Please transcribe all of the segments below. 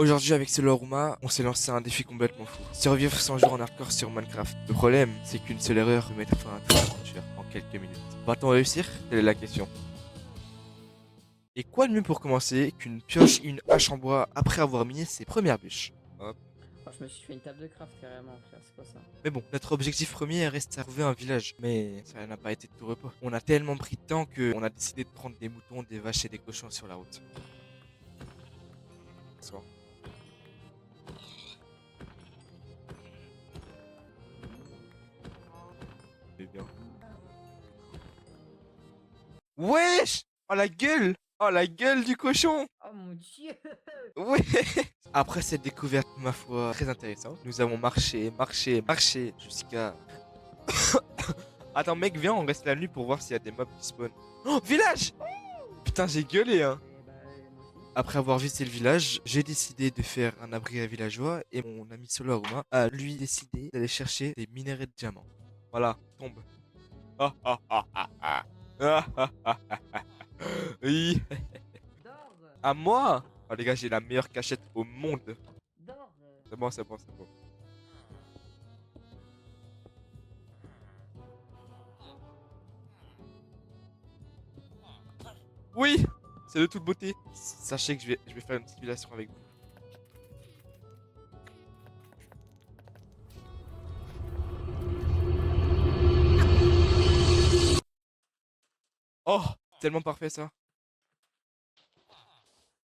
Aujourd'hui avec Soloruma, on s'est lancé un défi complètement fou. Survivre 100 jours en hardcore sur Minecraft. Le problème, c'est qu'une seule erreur peut mettre fin à toute l'aventure en quelques minutes. Va-t-on réussir? Telle est la question. Et quoi de mieux pour commencer qu'une pioche et une hache en bois après avoir miné ses premières bûches? Hop. Oh, je me suis fait une table de craft carrément, frère, c'est quoi ça? Mais bon, notre objectif premier reste à trouver un village. Mais ça n'a pas été de tout repos. On a tellement pris de temps qu'on a décidé de prendre des moutons, des vaches et des cochons sur la route. Bonsoir. C'est bien. Wesh! Oh la gueule! Oh la gueule du cochon! Oh mon dieu! Ouais! Après cette découverte, ma foi, très intéressante, nous avons marché jusqu'à... Attends mec, viens, on reste la nuit pour voir s'il y a des mobs qui spawnent. Oh, village! Putain, j'ai gueulé, hein! Moi aussi. Après avoir visité le village, j'ai décidé de faire un abri à villageois et mon ami Solaruma a lui décidé d'aller chercher des minerais de diamants. Voilà, tombe. Ah ah ah ah ah. Ah ah ah ah ah. Oui. Dors! À moi! Oh les gars, j'ai la meilleure cachette au monde. Dors! C'est bon, c'est bon, c'est bon. Oui! C'est de toute beauté. Sachez que je vais faire une petite simulation avec vous. Oh! Tellement parfait ça.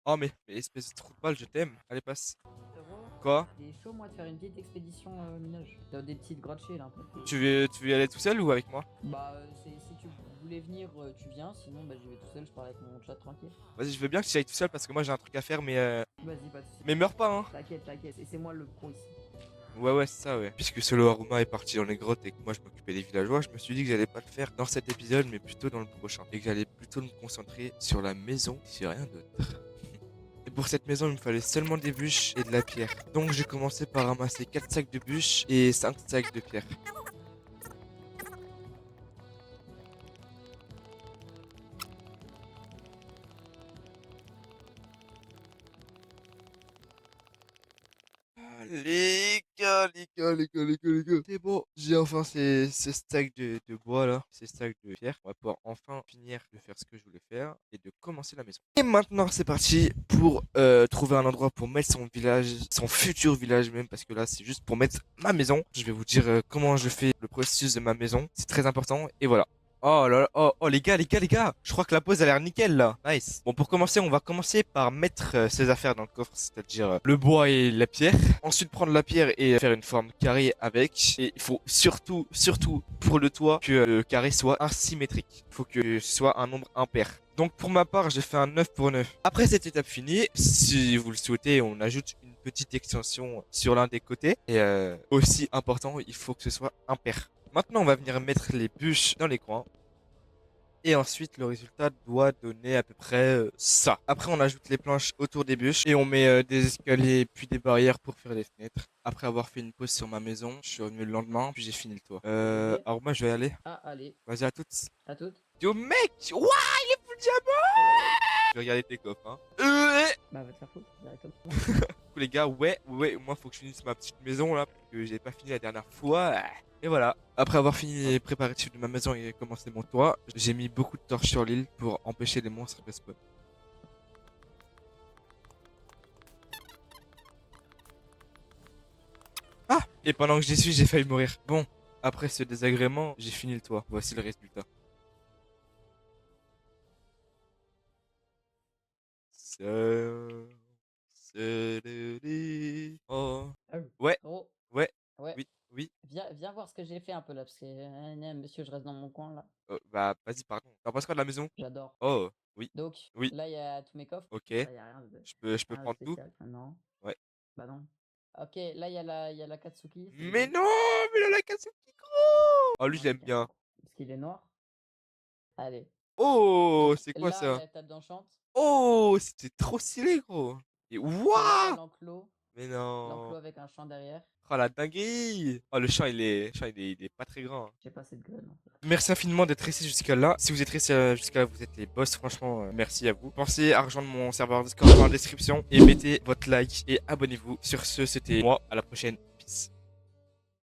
Oh mais espèce de trou de balle, je t'aime. Allez, passe. Frérot, Quoi? il est chaud moi de faire une petite expédition minage. Dans des petites grottes là un peu. Tu veux y aller tout seul ou avec moi? Bah, si tu voulais venir, tu viens, sinon bah j'y vais tout seul, je parle avec mon chat tranquille. Vas-y, je veux bien que tu ailles tout seul parce que moi j'ai un truc à faire, Vas-y, pas de soucis. mais meurs pas, hein. T'inquiète, t'inquiète, et c'est moi le pro ici. Ouais, ouais, c'est ça, ouais. Puisque Solo Haruma est parti dans les grottes et que moi je m'occupais des villageois, je me suis dit que j'allais pas le faire dans cet épisode, mais plutôt dans le prochain. Et que j'allais plutôt me concentrer sur la maison, sur rien d'autre. Et pour cette maison, il me fallait seulement des bûches et de la pierre. Donc j'ai commencé par ramasser 4 sacs de bûches et 5 sacs de pierre. Ah, les gars. C'est bon, j'ai enfin ces stacks de bois là, ces stacks de pierre. On va pouvoir enfin finir de faire ce que je voulais faire et de commencer la maison. Et maintenant, c'est parti pour trouver un endroit pour mettre son village, son futur village même, parce que là, c'est juste pour mettre ma maison. Je vais vous dire comment je fais le processus de ma maison. C'est très important. Et voilà. Oh là là, oh les gars, je crois que la pause a l'air nickel là. Nice. Bon, pour commencer, on va commencer par mettre ses affaires dans le coffre, c'est-à-dire le bois et la pierre. Ensuite, prendre la pierre et faire une forme carrée avec. Et il faut surtout pour le toit que le carré soit asymétrique. Il faut que ce soit un nombre impair. Donc pour ma part, j'ai fait un 9 pour 9. Après cette étape finie, si vous le souhaitez, on ajoute une petite extension sur l'un des côtés. Et aussi important, il faut que ce soit impair. Maintenant, on va venir mettre les bûches dans les coins. Et ensuite, le résultat doit donner à peu près ça. Après, on ajoute les planches autour des bûches et on met des escaliers puis des barrières pour faire les fenêtres. Après avoir fait une pause sur ma maison, je suis revenu le lendemain, puis j'ai fini le toit. Ok. Alors moi, je vais y aller. Ah, allez, Vas-y à toutes. à toutes. Yo mec, ouah, il est full diamant. Je vais regarder tes coffres, hein. Bah, va te faire foutre, directement. Du coup, les gars, ouais, moi, faut que je finisse ma petite maison là, parce que j'ai pas fini la dernière fois. Et voilà. Après avoir fini les préparatifs de ma maison et commencé mon toit, j'ai mis beaucoup de torches sur l'île pour empêcher les monstres de spawn. Ah! Et pendant que j'y suis, j'ai failli mourir. Bon, après ce désagrément, j'ai fini le toit. Voici le résultat. Seul, seul lit. Oh. Ah oui. Ouais, Frérot, ouais, ouais, oui, oui. viens voir ce que j'ai fait un peu là, parce que, monsieur, je reste dans mon coin là. Bah, vas-y, pardon. T'en penses quoi de la maison? J'adore. Oh, oui, Donc, oui, là, il y a tous mes coffres. ok. Là, il y a Je peux rien de prendre tout? spécial. Non. Ouais. Bah non. Ok, là, il y a la Katsuki, c'est Mais lui. non, mais le Akatsuki gros! Oh, lui, je Ouais, l'aime bien. parce qu'il est noir. Allez. Oh, Donc c'est quoi là, il y ça? a la table d'enchant. Oh, c'était trop stylé, gros. Et Là, il y a waouh! l'enclos. Mais L'enclos non. avec un champ derrière. Oh la dinguerie. Oh le champ il est pas très grand, hein. J'ai pas assez de graines en fait. Merci infiniment d'être resté jusqu'à là. Si vous êtes resté jusqu'à là, vous êtes les boss. Franchement, merci à vous. Pensez à rejoindre mon serveur Discord dans la description et mettez votre like et abonnez-vous. Sur ce, c'était moi. À la prochaine. Peace.